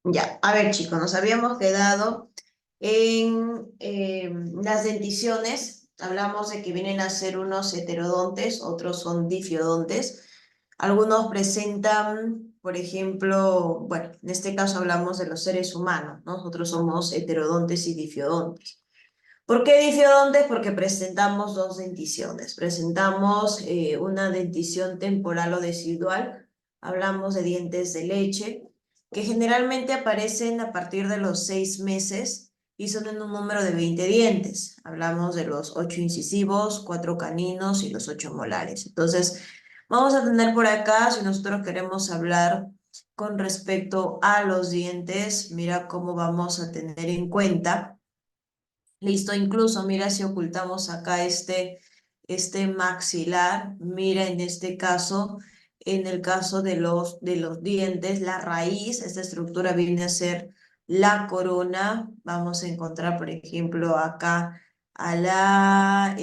Ya, a ver chicos, nos habíamos quedado en las denticiones. Hablamos de que vienen a ser unos heterodontes, otros son difidodontes. Algunos presentan, por ejemplo, bueno, en este caso hablamos de los seres humanos, ¿no? Nosotros somos heterodontes y difidodontes. ¿Por qué difidodontes? Porque presentamos dos denticiones. Presentamos una dentición temporal o decidual. Hablamos de dientes de leche, que generalmente aparecen a partir de los 6 meses y son en un número de 20 dientes. Hablamos de los 8 incisivos, 4 caninos y los 8 molares. Entonces, vamos a tener por acá, si nosotros queremos hablar con respecto a los dientes, mira cómo vamos a tener en cuenta. Listo, incluso mira si ocultamos acá este maxilar, mira en este caso, en el caso de los dientes, la raíz, esta estructura viene a ser la corona. Vamos a encontrar, por ejemplo, acá a la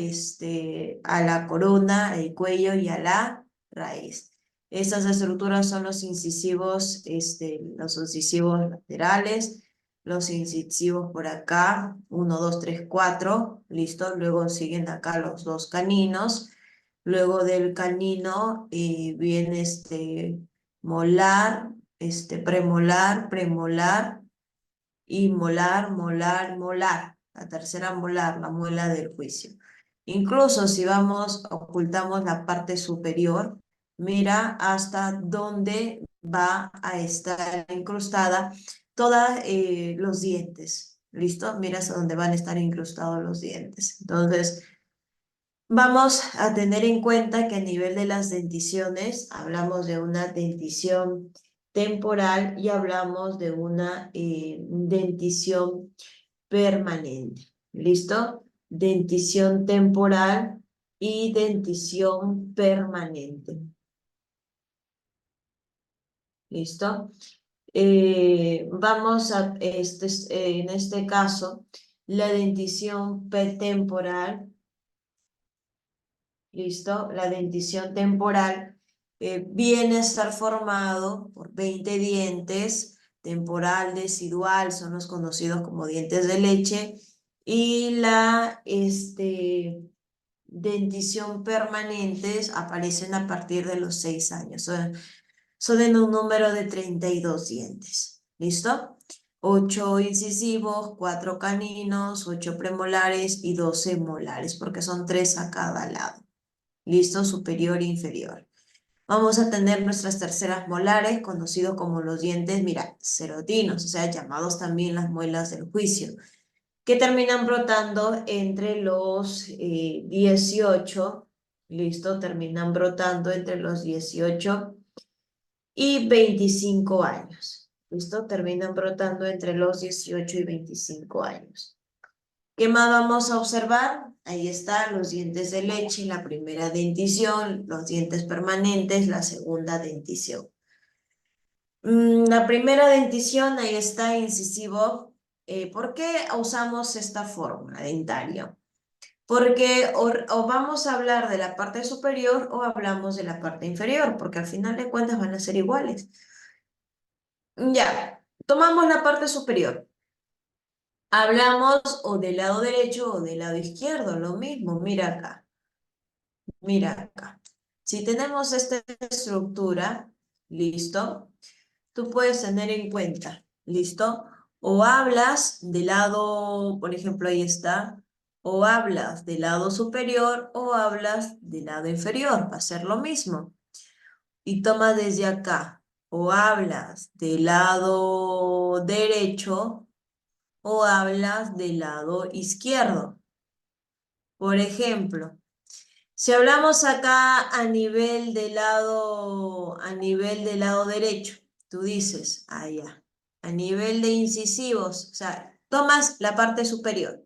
corona, el cuello y a la raíz. Estas estructuras son los incisivos laterales, los incisivos por acá, uno, 2, 3, 4, listo. Luego siguen acá los dos caninos. Luego del canino viene molar, premolar, premolar y molar, molar, molar. La tercera molar, la muela del juicio. Incluso si ocultamos la parte superior, mira hasta dónde va a estar incrustada todos los dientes. ¿Listo? Mira hasta dónde van a estar incrustados los dientes. Entonces, vamos a tener en cuenta que a nivel de las denticiones hablamos de una dentición temporal y hablamos de una dentición permanente. ¿Listo? Dentición temporal y dentición permanente. ¿Listo? En este caso, la dentición temporal. ¿Listo? La dentición temporal viene a estar formado por 20 dientes, temporal, decidual, son los conocidos como dientes de leche, y la dentición permanentes aparecen a partir de los 6 años. Son en un número de 32 dientes. ¿Listo? 8 incisivos, 4 caninos, 8 premolares y 12 molares, porque son 3 a cada lado. ¿Listo? Superior e inferior. Vamos a tener nuestras terceras molares, conocidos como los dientes, mira, cerotinos, o sea, llamados también las muelas del juicio, que terminan brotando entre los 18, ¿listo? Terminan brotando entre los 18 y 25 años, ¿listo? Terminan brotando entre los 18 y 25 años. ¿Qué más vamos a observar? Ahí están los dientes de leche, la primera dentición, los dientes permanentes, la segunda dentición. La primera dentición, ahí está, incisivo. ¿Por qué usamos esta forma dentaria? Porque o vamos a hablar de la parte superior o hablamos de la parte inferior, porque al final de cuentas van a ser iguales. Ya, tomamos la parte superior. Hablamos o del lado derecho o del lado izquierdo, lo mismo, mira acá. Mira acá. Si tenemos esta estructura, ¿listo? Tú puedes tener en cuenta, ¿listo? O hablas del lado, por ejemplo, ahí está, o hablas del lado superior o hablas del lado inferior, va a ser lo mismo. Y toma desde acá, o hablas del lado derecho o hablas del lado izquierdo. Por ejemplo, si hablamos acá a nivel del lado derecho, tú dices, ya, a nivel de incisivos, o sea, tomas la parte superior.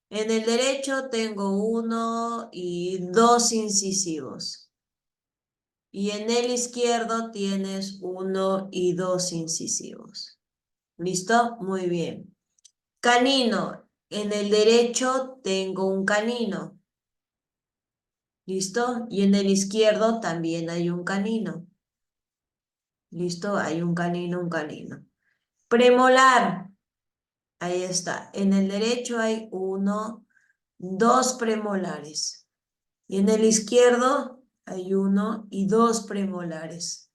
En el derecho tengo 1 y 2 incisivos. Y en el izquierdo tienes 1 y 2 incisivos. ¿Listo? Muy bien. Canino. En el derecho tengo un canino. ¿Listo? Y en el izquierdo también hay un canino. ¿Listo? Hay un canino, un canino. Premolar. Ahí está. En el derecho hay 1, 2 premolares. Y en el izquierdo hay 1 y 2 premolares.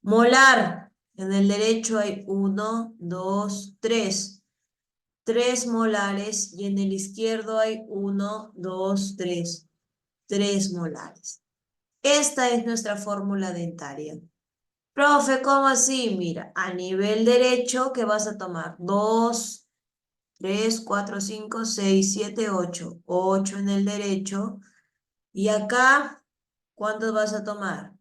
Molar. En el derecho hay 1, 2, 3. 3 molares. Y en el izquierdo hay 1, 2, 3. 3 molares. Esta es nuestra fórmula dentaria. Profe, ¿cómo así? Mira, a nivel derecho, ¿qué vas a tomar? 2, 3, 4, 5, 6, 7, 8. 8 en el derecho. Y acá, ¿cuántos vas a tomar?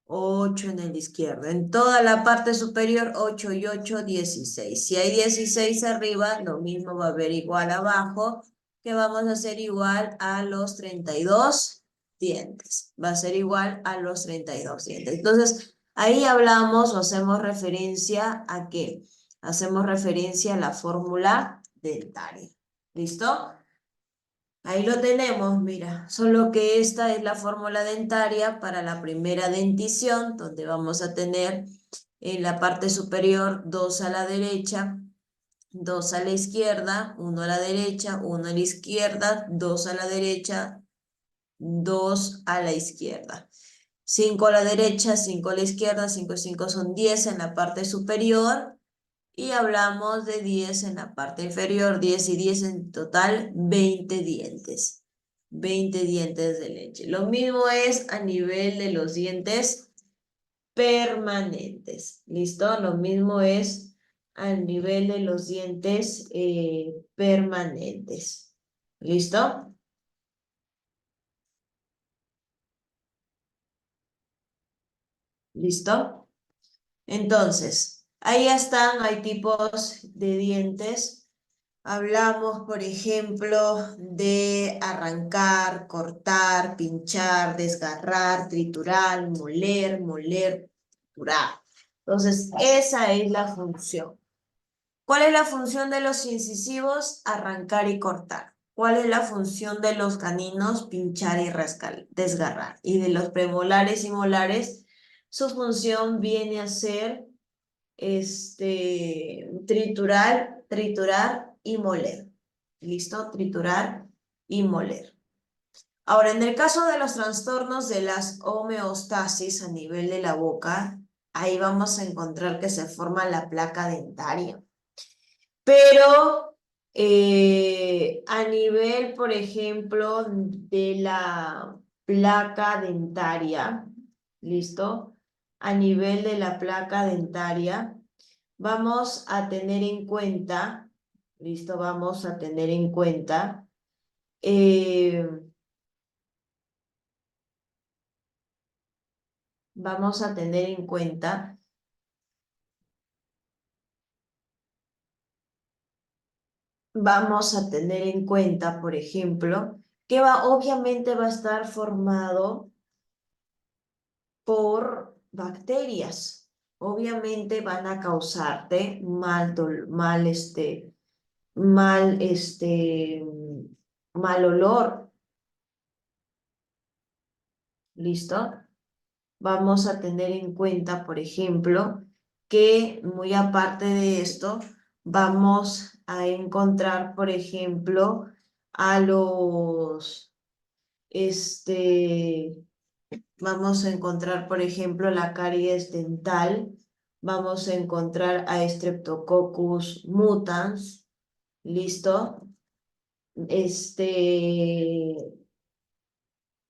8 en el izquierdo. En toda la parte superior, 8 y 8, 16. Si hay 16 arriba, lo mismo va a haber igual abajo, que vamos a hacer igual a los 32 dientes. Va a ser igual a los 32 dientes. Entonces, ahí hablamos o hacemos referencia a qué? Hacemos referencia a la fórmula dentaria. ¿Listo? Ahí lo tenemos, mira, solo que esta es la fórmula dentaria para la primera dentición, donde vamos a tener en la parte superior 2 a la derecha, 2 a la izquierda, 1 a la derecha, 1 a la izquierda, 2 a la derecha, 2 a la izquierda. 5 a la derecha, 5 a la izquierda, 5 y 5 son 10 en la parte superior. Y hablamos de 10 en la parte inferior, 10 y 10 en total, 20 dientes. 20 dientes de leche. Lo mismo es a nivel de los dientes permanentes. ¿Listo? Lo mismo es al nivel de los dientes permanentes. ¿Listo? ¿Listo? Entonces, ahí están, hay tipos de dientes. Hablamos, por ejemplo, de arrancar, cortar, pinchar, desgarrar, triturar, moler, triturar. Entonces, esa es la función. ¿Cuál es la función de los incisivos? Arrancar y cortar. ¿Cuál es la función de los caninos? Pinchar y desgarrar. Y de los premolares y molares, su función viene a ser triturar y moler. ¿Listo? Triturar y moler. Ahora, en el caso de los trastornos de las homeostasis a nivel de la boca, ahí vamos a encontrar que se forma la placa dentaria. Pero a nivel, por ejemplo, de la placa dentaria, ¿listo? A nivel de la placa dentaria, vamos a tener en cuenta, ¿listo? Vamos a tener en cuenta, eh, vamos a tener en cuenta, vamos a tener en cuenta, por ejemplo, que obviamente va a estar formado por bacterias. Obviamente van a causarte mal olor. ¿Listo? Vamos a tener en cuenta, por ejemplo, que muy aparte de esto, vamos a encontrar, por ejemplo, a vamos a encontrar, por ejemplo, la caries dental, vamos a encontrar a Streptococcus mutans, ¿listo?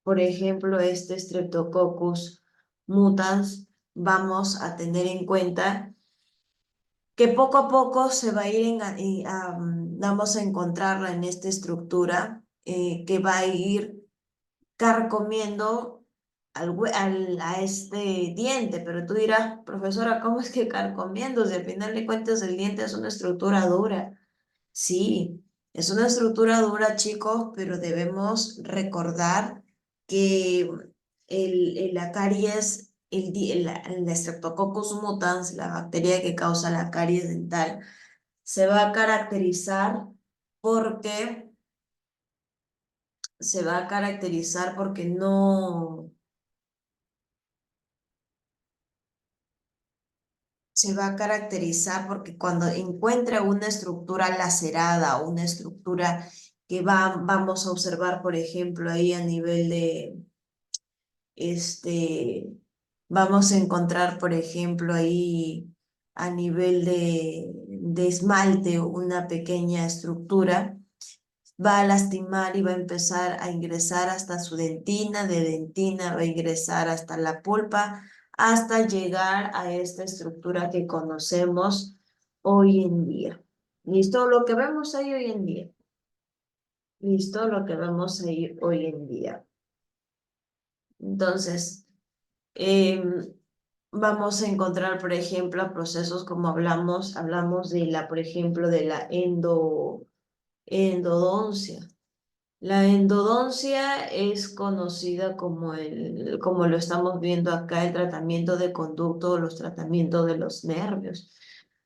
Por ejemplo, Streptococcus mutans, vamos a tener en cuenta que poco a poco se va a ir, vamos a encontrarla en esta estructura que va a ir carcomiendo a este diente, pero tú dirás, profesora, ¿cómo es que carcomiendo? Si al final de cuentas el diente es una estructura dura. Sí, es una estructura dura, chicos, pero debemos recordar que la caries, el Streptococcus mutans, la bacteria que causa la caries dental, se va a caracterizar porque no, se va a caracterizar porque cuando encuentre una estructura lacerada, una estructura que vamos a observar, por ejemplo, ahí a nivel de, vamos a encontrar, por ejemplo, ahí a nivel de esmalte una pequeña estructura, va a lastimar y va a empezar a ingresar hasta su dentina, de dentina va a ingresar hasta la pulpa, hasta llegar a esta estructura que conocemos hoy en día. ¿Listo? Lo que vemos ahí hoy en día. ¿Listo? Lo que vemos ahí hoy en día. Entonces, vamos a encontrar, por ejemplo, procesos como hablamos de la, por ejemplo, de la endodoncia. La endodoncia es conocida como lo estamos viendo acá, el tratamiento de conducto o los tratamientos de los nervios.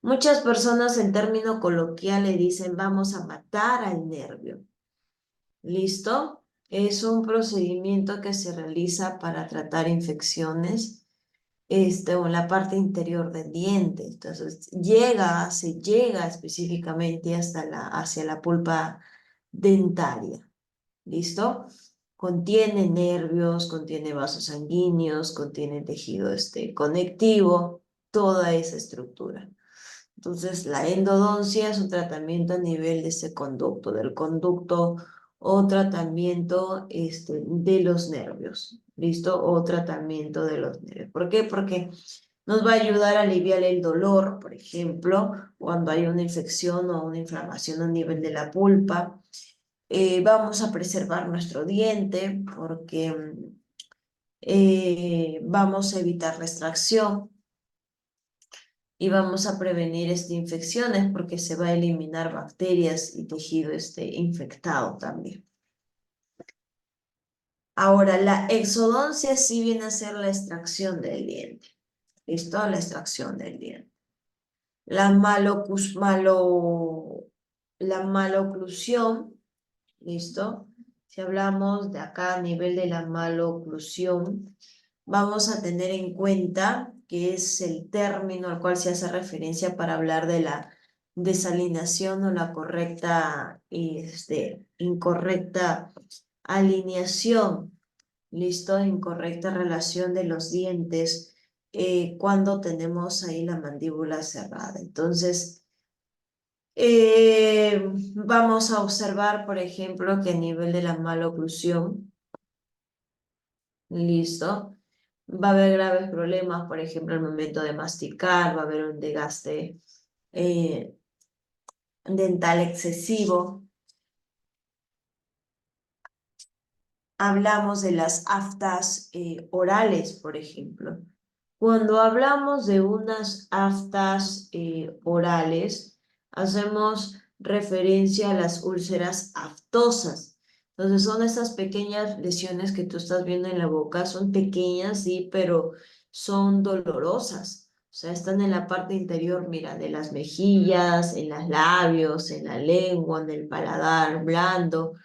Muchas personas en término coloquial le dicen vamos a matar al nervio. ¿Listo? Es un procedimiento que se realiza para tratar infecciones o en la parte interior del diente. Entonces, se llega específicamente hacia la pulpa dentaria. ¿Listo? Contiene nervios, contiene vasos sanguíneos, contiene tejido conectivo, toda esa estructura. Entonces, la endodoncia es un tratamiento a nivel de ese conducto, del conducto o tratamiento de los nervios. ¿Listo? O tratamiento de los nervios. ¿Por qué? Porque nos va a ayudar a aliviar el dolor, por ejemplo, cuando hay una infección o una inflamación a nivel de la pulpa. Vamos a preservar nuestro diente porque vamos a evitar la extracción y vamos a prevenir infecciones porque se va a eliminar bacterias y tejido infectado también. Ahora, la exodoncia sí viene a ser la extracción del diente. ¿Listo? La extracción del diente. La la maloclusión, ¿listo? Si hablamos de acá a nivel de la maloclusión, vamos a tener en cuenta que es el término al cual se hace referencia para hablar de la desalineación o la correcta incorrecta alineación, ¿listo? Incorrecta relación de los dientes cuando tenemos ahí la mandíbula cerrada. Entonces, vamos a observar, por ejemplo, que a nivel de la maloclusión, listo, va a haber graves problemas, por ejemplo, al momento de masticar, va a haber un desgaste eh, dental excesivo. Hablamos de las aftas orales, por ejemplo. Cuando hablamos de unas aftas orales, hacemos referencia a las úlceras aftosas. Entonces son esas pequeñas lesiones que tú estás viendo en la boca, son pequeñas, sí, pero son dolorosas. O sea, están en la parte interior, mira, de las mejillas, en los labios, en la lengua, en el paladar blando,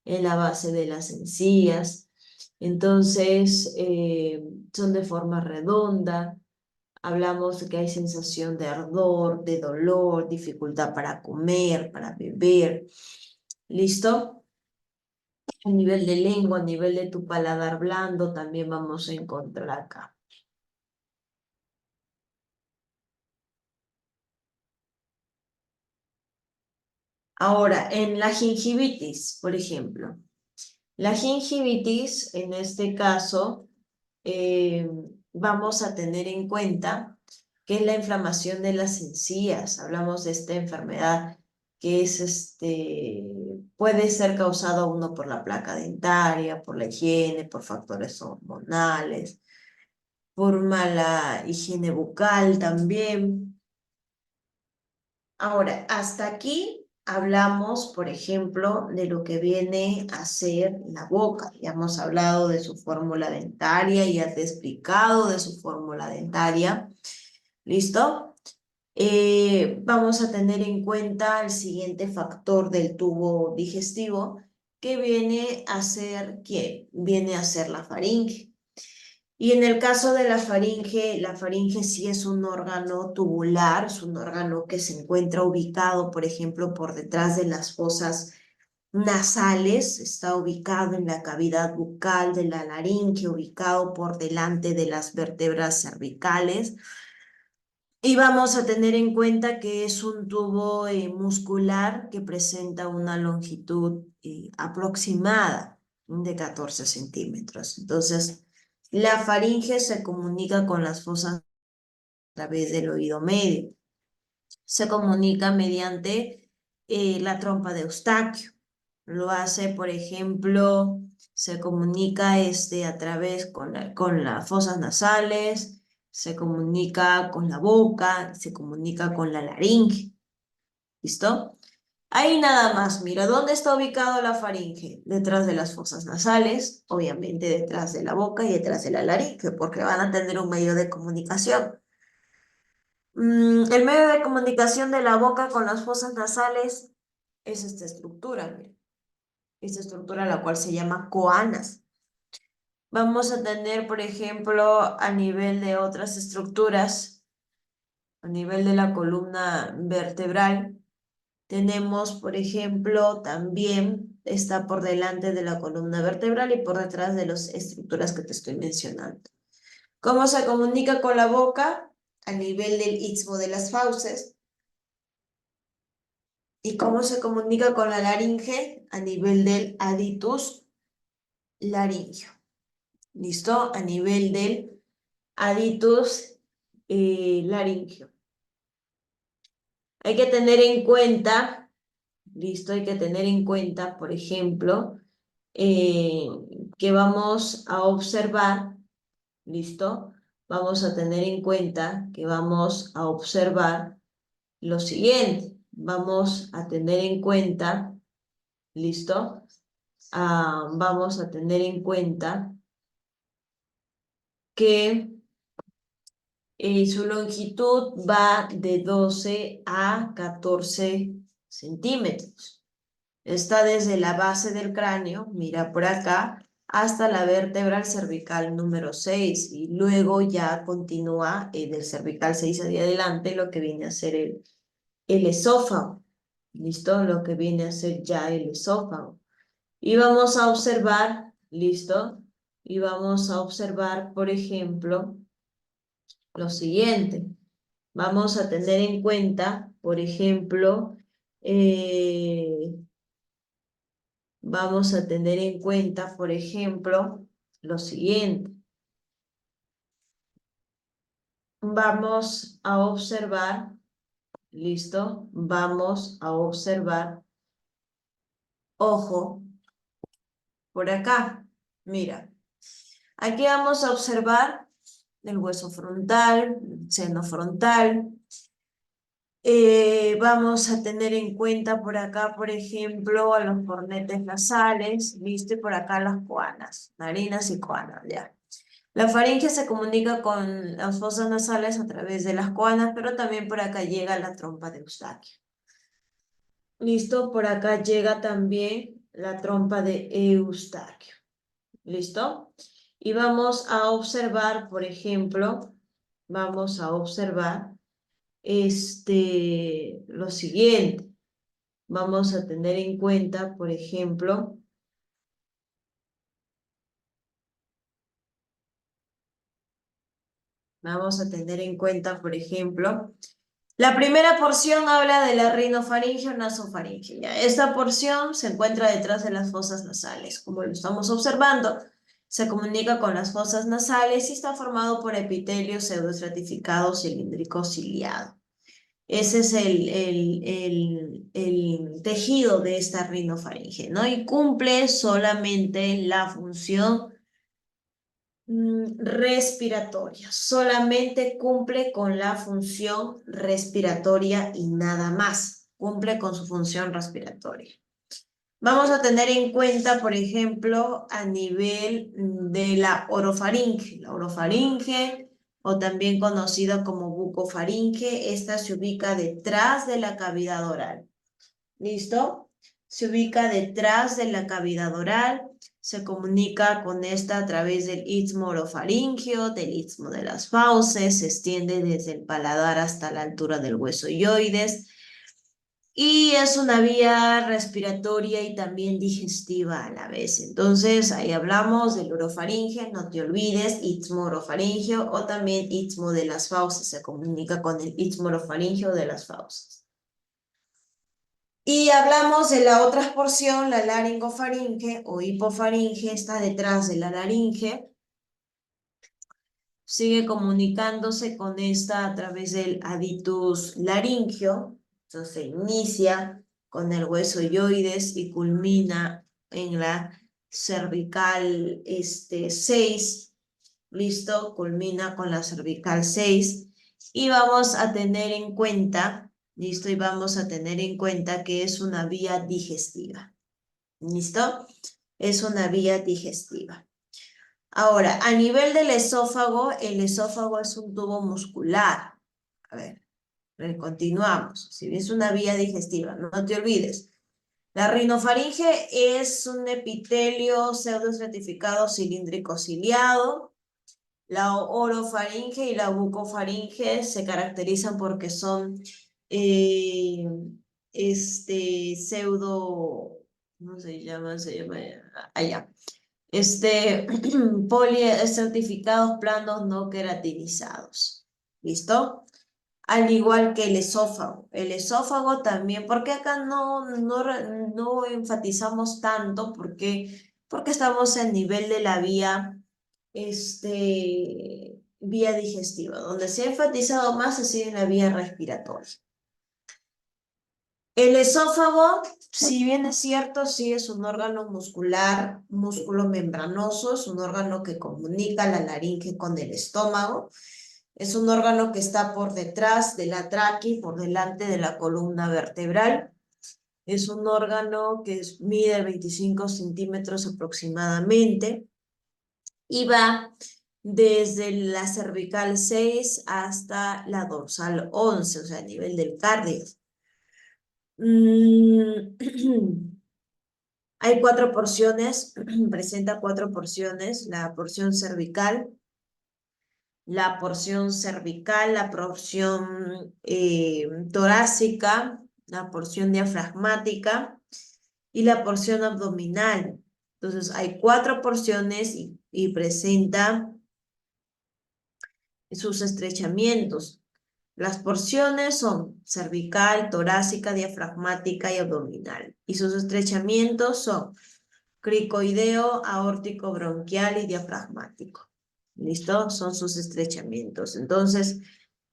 en la base de las encías. Entonces, son de forma redonda. Hablamos de que hay sensación de ardor, de dolor, dificultad para comer, para beber. ¿Listo? A nivel de lengua, a nivel de tu paladar blando, también vamos a encontrar acá. Ahora, en la gingivitis, por ejemplo. La gingivitis, en este caso, eh, vamos a tener en cuenta que es la inflamación de las encías. Hablamos de esta enfermedad que es puede ser causada uno por la placa dentaria, por la higiene, por factores hormonales, por mala higiene bucal también. Ahora, hasta aquí hablamos, por ejemplo, de lo que viene a ser la boca. Ya hemos hablado de su fórmula dentaria, ya te he explicado de su fórmula dentaria. ¿Listo? Vamos a tener en cuenta el siguiente factor del tubo digestivo, que viene a ser, ¿qué? Viene a ser la faringe. Y en el caso de la faringe sí es un órgano tubular, es un órgano que se encuentra ubicado, por ejemplo, por detrás de las fosas nasales, está ubicado en la cavidad bucal de la laringe, ubicado por delante de las vértebras cervicales. Y vamos a tener en cuenta que es un tubo muscular que presenta una longitud aproximada de 14 centímetros. Entonces, la faringe se comunica con las fosas a través del oído medio. Se comunica mediante la trompa de Eustaquio. Lo hace, por ejemplo, se comunica a través con las fosas nasales, se comunica con la boca, se comunica con la laringe. ¿Listo? Ahí nada más, mira, ¿dónde está ubicado la faringe? Detrás de las fosas nasales, obviamente detrás de la boca y detrás de la laringe, porque van a tener un medio de comunicación. El medio de comunicación de la boca con las fosas nasales es esta estructura, mira. Esta estructura la cual se llama coanas. Vamos a tener, por ejemplo, a nivel de otras estructuras, a nivel de la columna vertebral, tenemos, por ejemplo, también está por delante de la columna vertebral y por detrás de las estructuras que te estoy mencionando. ¿Cómo se comunica con la boca? A nivel del istmo de las fauces. ¿Y cómo se comunica con la laringe? A nivel del aditus laringio. ¿Listo? A nivel del aditus laringio. Hay que tener en cuenta, listo, hay que tener en cuenta, por ejemplo, que vamos a observar, listo, vamos a tener en cuenta que vamos a observar lo siguiente. Vamos a tener en cuenta, listo, vamos a tener en cuenta que su longitud va de 12 a 14 centímetros. Está desde la base del cráneo, mira por acá, hasta la vértebra cervical número 6 y luego ya continúa del cervical 6 hacia adelante lo que viene a ser el esófago. ¿Listo? Lo que viene a ser ya el esófago. Y vamos a observar, ¿listo? Y vamos a observar, por ejemplo, lo siguiente. Vamos a tener en cuenta, por ejemplo, vamos a tener en cuenta, por ejemplo, lo siguiente. Vamos a observar, ¿listo? Vamos a observar, ojo, por acá. Mira, aquí vamos a observar el hueso frontal, el seno frontal. Vamos a tener en cuenta por acá, por ejemplo, a los cornetes nasales, ¿viste? Por acá las coanas, narinas y coanas, ya. La faringe se comunica con las fosas nasales a través de las coanas, pero también por acá llega la trompa de Eustaquio. ¿Listo? Por acá llega también la trompa de Eustaquio. ¿Listo? Y vamos a observar, por ejemplo, vamos a observar lo siguiente. Vamos a tener en cuenta, por ejemplo, la primera porción habla de la rinofaringe o nasofaringe. ¿Ya? Esta porción se encuentra detrás de las fosas nasales, como lo estamos observando. Se comunica con las fosas nasales y está formado por epitelio pseudoestratificado cilíndrico ciliado. Ese es el tejido de esta rinofaringe, ¿no? Y cumple solamente la función respiratoria. Solamente cumple con la función respiratoria y nada más. Cumple con su función respiratoria. Vamos a tener en cuenta, por ejemplo, a nivel de la orofaringe. La orofaringe, o también conocida como bucofaringe, esta se ubica detrás de la cavidad oral. ¿Listo? se ubica detrás de la cavidad oral, se comunica con esta a través del istmo orofaríngeo, del istmo de las fauces, se extiende desde el paladar hasta la altura del hueso ioides, y es una vía respiratoria y también digestiva a la vez. Entonces, ahí hablamos del orofaringe, no te olvides, istmo orofaringeo o también istmo de las fauces, se comunica con el istmo orofaringeo de las fauces. Y hablamos de la otra porción, la laringofaringe o hipofaringe, está detrás de la laringe. Sigue comunicándose con esta a través del aditus laringio. Entonces se inicia con el hueso ioides y culmina en la cervical 6. ¿Listo? Culmina con la cervical 6. Y vamos a tener en cuenta, ¿listo? Y vamos a tener en cuenta que es una vía digestiva. ¿Listo? Es una vía digestiva. Ahora, a nivel del esófago, el esófago es un tubo muscular. A ver, continuamos. Si es una vía digestiva, no te olvides. La rinofaringe es un epitelio pseudoestratificado cilíndrico ciliado. La orofaringe y la bucofaringe se caracterizan porque son pseudo, ¿cómo se llama? Allá. Poliestratificados planos no queratinizados. ¿Listo? Al igual que el esófago. El esófago también, porque acá no enfatizamos tanto, porque estamos en nivel de la vía digestiva. Donde se ha enfatizado más ha sido en la vía respiratoria. El esófago, si bien es cierto, sí es un órgano muscular, músculo membranoso, es un órgano que comunica la laringe con el estómago. Es un órgano que está por detrás de la tráquea y por delante de la columna vertebral. Es un órgano que mide 25 centímetros aproximadamente y va desde la cervical 6 hasta la dorsal 11, o sea, a nivel del cardio. Hay 4 porciones, presenta 4 porciones, la porción cervical, la porción torácica, la porción diafragmática y la porción abdominal. Entonces hay 4 porciones y presenta sus estrechamientos. Las porciones son cervical, torácica, diafragmática y abdominal. Y sus estrechamientos son cricoideo, aórtico, bronquial y diafragmático. ¿Listo? Son sus estrechamientos. Entonces,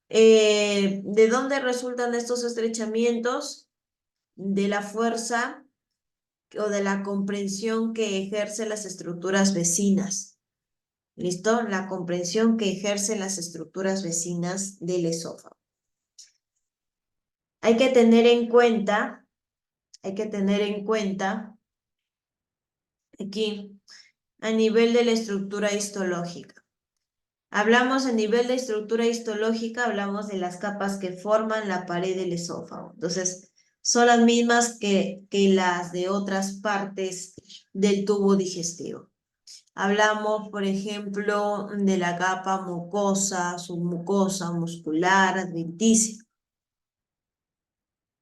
¿de dónde resultan estos estrechamientos? De la fuerza o de la comprensión que ejercen las estructuras vecinas. ¿Listo? La comprensión que ejercen las estructuras vecinas del esófago. Hay que tener en cuenta aquí a nivel de la estructura histológica. Hablamos a nivel de estructura histológica, hablamos de las capas que forman la pared del esófago. Entonces, son las mismas que las de otras partes del tubo digestivo. Hablamos, por ejemplo, de la capa mucosa, submucosa, muscular, adventicia.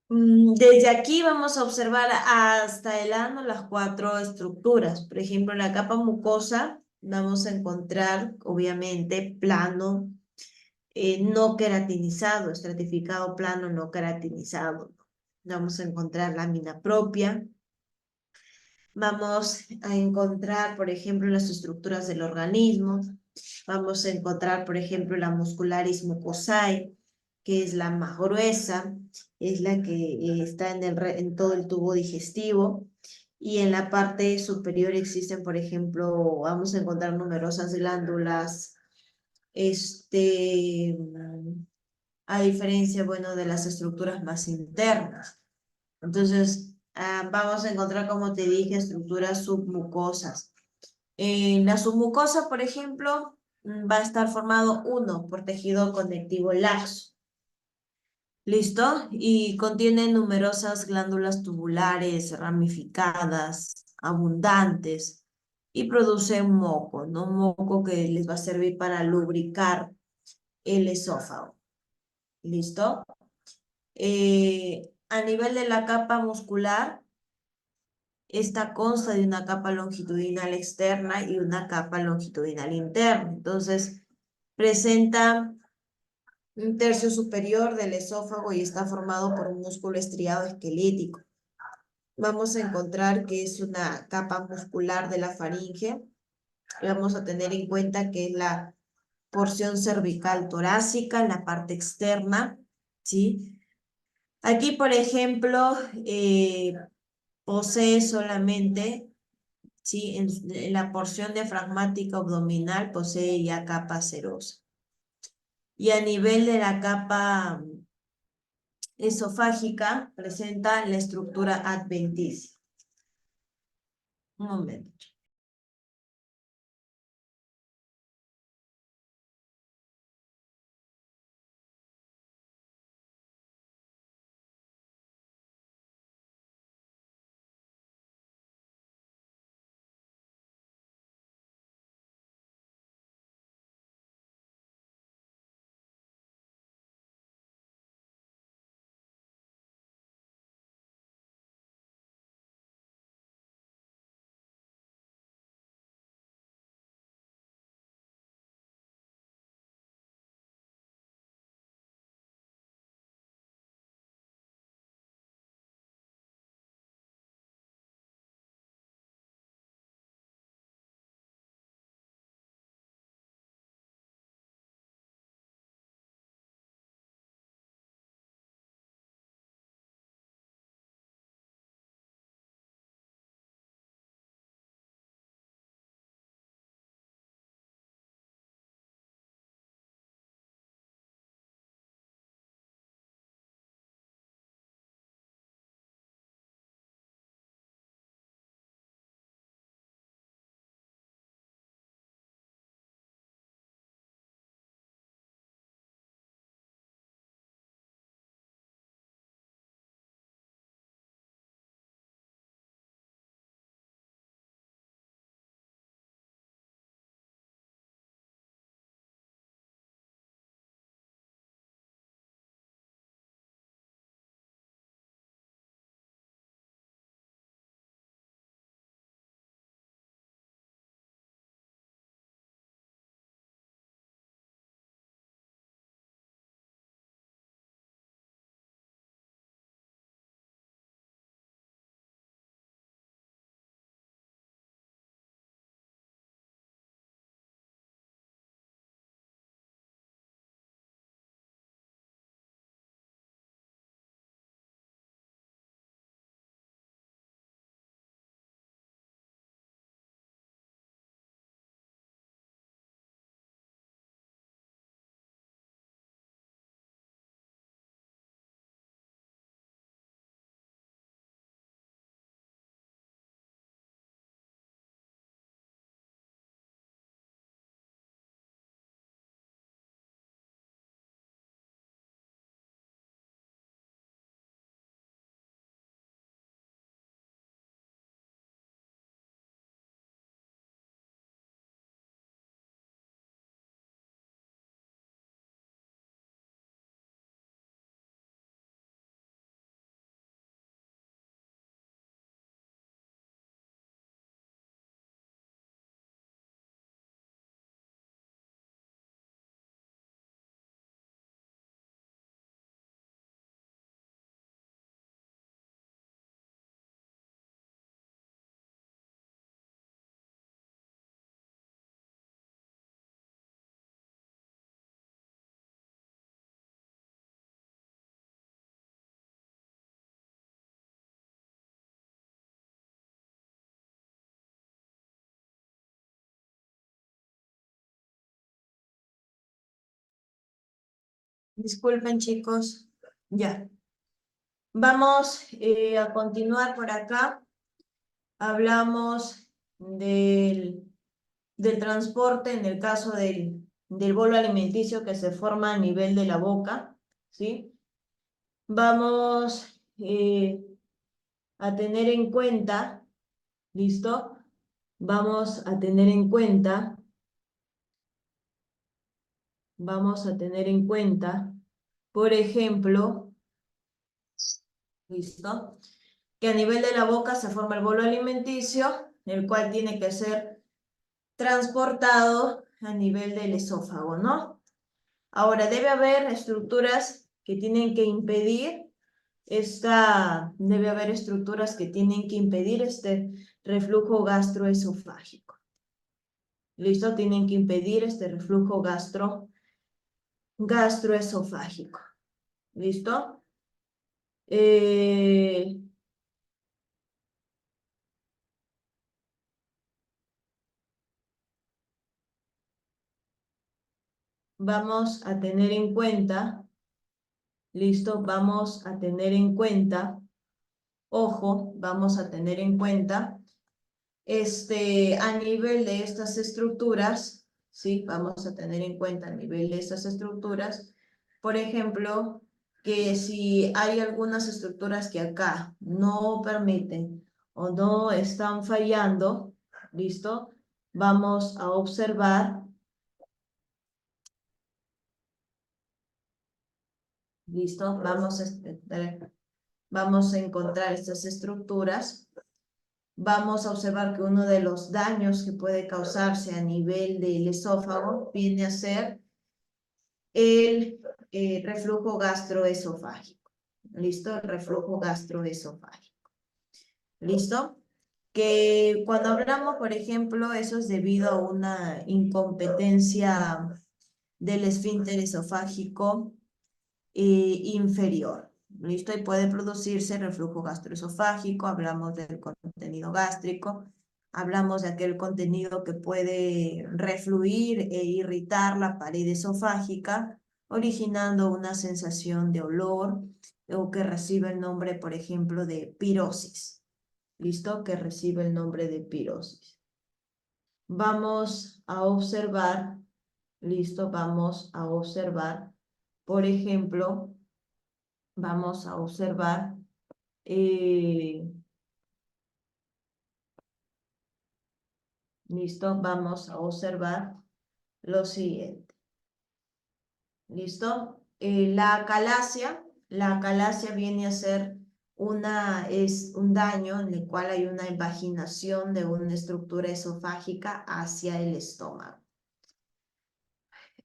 Desde aquí vamos a observar hasta el ano las 4 estructuras. Por ejemplo, en la capa mucosa vamos a encontrar, obviamente, plano no queratinizado, estratificado plano no queratinizado. Vamos a encontrar lámina propia. Vamos a encontrar, por ejemplo, las estructuras del organismo. Vamos a encontrar, por ejemplo, la muscularis mucosae, que es la más gruesa, es la que está en todo el tubo digestivo. Y en la parte superior existen, por ejemplo, vamos a encontrar numerosas glándulas, a diferencia, bueno, de las estructuras más internas. Entonces, vamos a encontrar, como te dije, estructuras submucosas. En la submucosa, por ejemplo, va a estar formado por tejido conectivo laxo. ¿Listo? Y contiene numerosas glándulas tubulares, ramificadas, abundantes, y produce un moco, ¿no? Un moco que les va a servir para lubricar el esófago. ¿Listo? A nivel de la capa muscular, esta consta de una capa longitudinal externa y una capa longitudinal interna. Entonces, presenta un tercio superior del esófago y está formado por un músculo estriado esquelético. Vamos a encontrar que es una capa muscular de la faringe y vamos a tener en cuenta que es la porción cervical torácica, en la parte externa, ¿sí? Aquí, por ejemplo, posee solamente, ¿sí? En la porción diafragmática abdominal posee ya capa serosa. Y a nivel de la capa esofágica presenta la estructura adventicia. Un momento. Disculpen, chicos. Ya. Vamos a continuar por acá. Hablamos del transporte en el caso del bolo alimenticio que se forma a nivel de la boca, ¿sí? vamos a tener en cuenta, ¿listo? Vamos a tener en cuenta, por ejemplo, ¿listo? Que a nivel de la boca se forma el bolo alimenticio, el cual tiene que ser transportado a nivel del esófago, ¿no? Ahora, debe haber estructuras que tienen que impedir este reflujo gastroesofágico. ¿Listo? Tienen que impedir este reflujo gastroesofágico. ¿Listo? Vamos a tener en cuenta, ¿listo? Vamos a tener en cuenta, ojo, vamos a tener en cuenta, a nivel de estas estructuras, ¿sí? Vamos a tener en cuenta a nivel de estas estructuras, por ejemplo, que si hay algunas estructuras que acá no permiten o no están fallando, ¿listo? Vamos a observar, ¿listo? Vamos a encontrar estas estructuras. Vamos a observar que uno de los daños que puede causarse a nivel del esófago viene a ser el reflujo gastroesofágico. ¿Listo? El reflujo gastroesofágico. ¿Listo? Que cuando hablamos, por ejemplo, eso es debido a una incompetencia del esfínter esofágico inferior. ¿Listo? Y puede producirse reflujo gastroesofágico, hablamos del contenido gástrico, hablamos de aquel contenido que puede refluir e irritar la pared esofágica, originando una sensación de olor o que recibe el nombre, por ejemplo, de pirosis. ¿Listo? Que recibe el nombre de pirosis. Vamos a observar, ¿listo? Vamos a observar, por ejemplo, vamos a observar listo, vamos a observar lo siguiente. ¿Listo? La acalasia viene a ser es un daño en el cual hay una invaginación de una estructura esofágica hacia el estómago.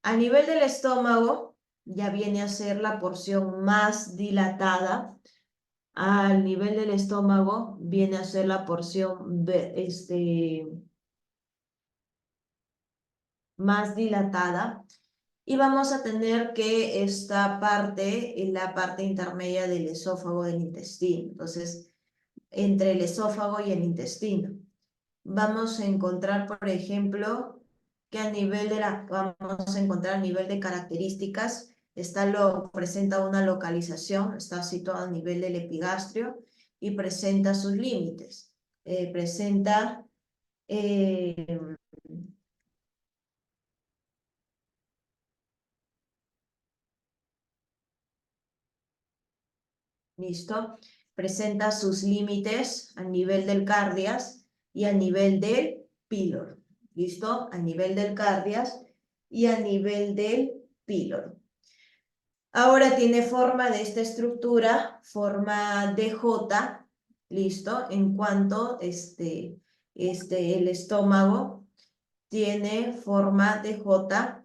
A nivel del estómago ya viene a ser la porción más dilatada. Al nivel del estómago viene a ser la porción más dilatada y vamos a tener que esta parte es la parte intermedia del esófago del intestino. Entonces, entre el esófago y el intestino. Vamos a encontrar, por ejemplo, que vamos a encontrar a nivel de características, presenta una localización, está situado a nivel del epigastrio y presenta sus límites. Presenta ¿listo? Presenta sus límites a nivel del cardias y a nivel del píloro, ¿listo? A nivel del cardias y a nivel del píloro. Ahora tiene forma de esta estructura, forma de J, ¿listo? En cuanto el estómago tiene forma de J,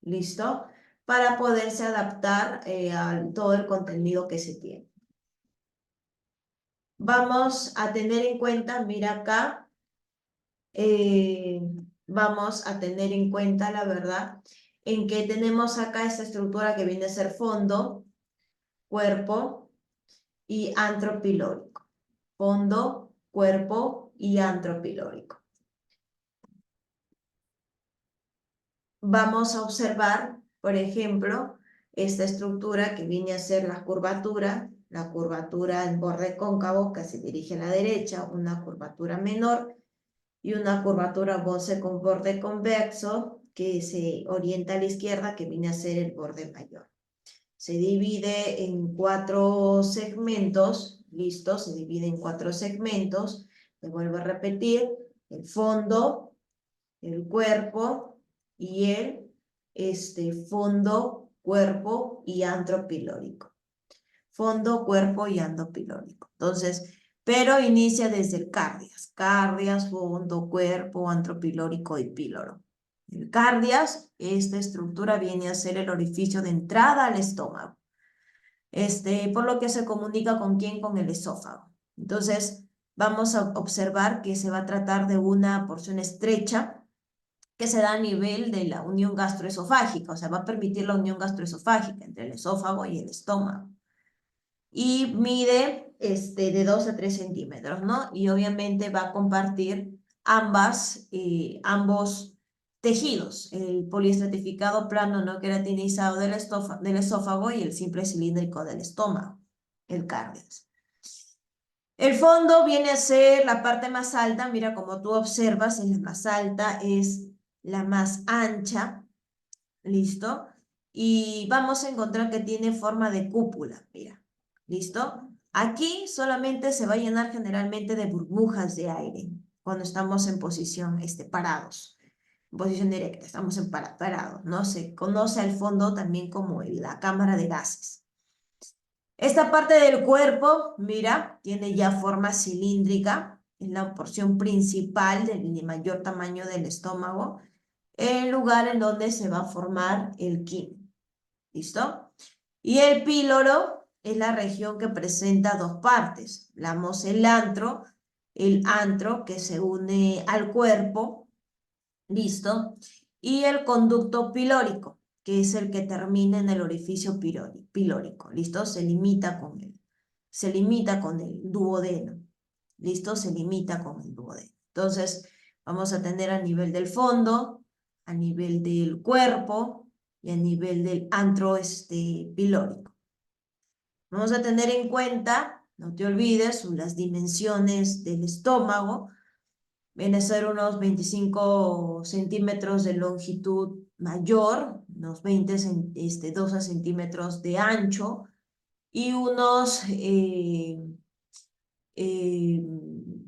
¿listo? Para poderse adaptar a todo el contenido que se tiene. Vamos a tener en cuenta, mira acá, vamos a tener en cuenta, la verdad, en que tenemos acá esta estructura que viene a ser fondo, cuerpo y antropilórico. Fondo, cuerpo y antropilórico. Vamos a observar, por ejemplo, esta estructura que viene a ser la curvatura en borde cóncavo que se dirige a la derecha, una curvatura menor y una curvatura con borde convexo que se orienta a la izquierda que viene a ser el borde mayor. se divide en 4 segmentos, ¿listo? Se divide en 4 segmentos. Te vuelvo a repetir, el fondo, el cuerpo y el fondo, cuerpo y antro pilórico. Fondo, cuerpo y antro pilórico. Entonces, pero inicia desde el cardias. Cardias, fondo, cuerpo, antro pilórico y píloro. El cardias, esta estructura viene a ser el orificio de entrada al estómago. Por lo que se comunica con quién, con el esófago. Entonces, vamos a observar que se va a tratar de una porción estrecha que se da a nivel de la unión gastroesofágica, o sea, va a permitir la unión gastroesofágica entre el esófago y el estómago. Y mide de 2 a 3 centímetros, ¿no? Y obviamente va a compartir ambos tejidos, el poliestratificado plano no queratinizado del esófago y el simple cilíndrico del estómago, el cardias. El fondo viene a ser la parte más alta, mira, como tú observas, es la más alta, es la más ancha, ¿listo? Y vamos a encontrar que tiene forma de cúpula, mira, ¿listo? Aquí solamente se va a llenar generalmente de burbujas de aire cuando estamos en posición parados, en posición directa, estamos parados, ¿no? Se conoce al fondo también como la cámara de gases. Esta parte del cuerpo, mira, tiene ya forma cilíndrica, es la porción principal del mayor tamaño del estómago, el lugar en donde se va a formar el quimo. ¿Listo? Y el píloro es la región que presenta dos partes. Hablamos el antro que se une al cuerpo, ¿listo? Y el conducto pilórico, que es el que termina en el orificio pilórico, ¿listo? Se limita con el duodeno, ¿listo? Se limita con el duodeno. Entonces, vamos a tener a nivel del fondo, a nivel del cuerpo y a nivel del antro pilórico. Vamos a tener en cuenta, no te olvides, las dimensiones del estómago. Viene a ser unos 25 centímetros de longitud mayor, unos 12 centímetros de ancho y unos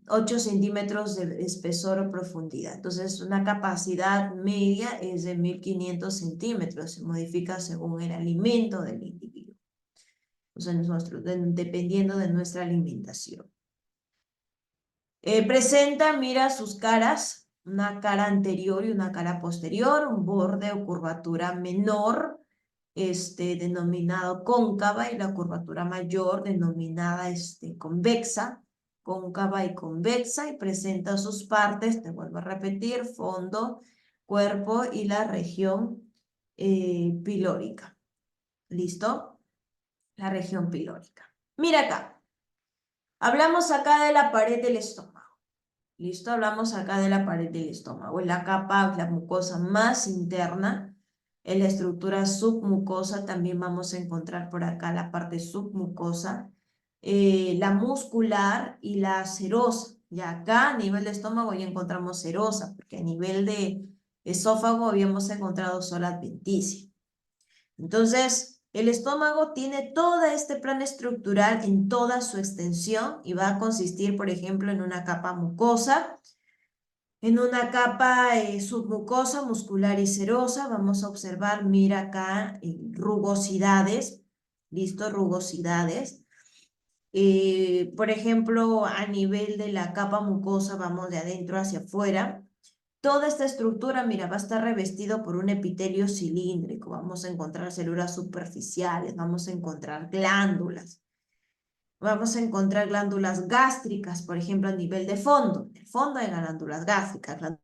8 centímetros de espesor o profundidad. Entonces, una capacidad media es de 1500 centímetros. Se modifica según el alimento del individuo. O sea, dependiendo de nuestra alimentación. Presenta, mira sus caras, una cara anterior y una cara posterior, un borde o curvatura menor, denominado cóncava, y la curvatura mayor denominada convexa, cóncava y convexa, y presenta sus partes, te vuelvo a repetir, fondo, cuerpo y la región pilórica. ¿Listo? La región pilórica. Mira acá. Hablamos acá de la pared del estómago. ¿Listo? Hablamos acá de la pared del estómago. Es la capa, la mucosa más interna. En la estructura submucosa también vamos a encontrar por acá la parte submucosa, la muscular y la serosa. Y acá a nivel de estómago ya encontramos serosa, porque a nivel de esófago habíamos encontrado zona adventicia. Entonces, el estómago tiene todo este plan estructural en toda su extensión y va a consistir, por ejemplo, en una capa mucosa, en una capa submucosa, muscular y serosa. Vamos a observar, mira acá, rugosidades, ¿listo? Rugosidades. Por ejemplo, a nivel de la capa mucosa, vamos de adentro hacia afuera. Toda esta estructura, mira, va a estar revestido por un epitelio cilíndrico. Vamos a encontrar células superficiales, vamos a encontrar glándulas. Vamos a encontrar glándulas gástricas, por ejemplo, a nivel de fondo. En el fondo hay glándulas gástricas,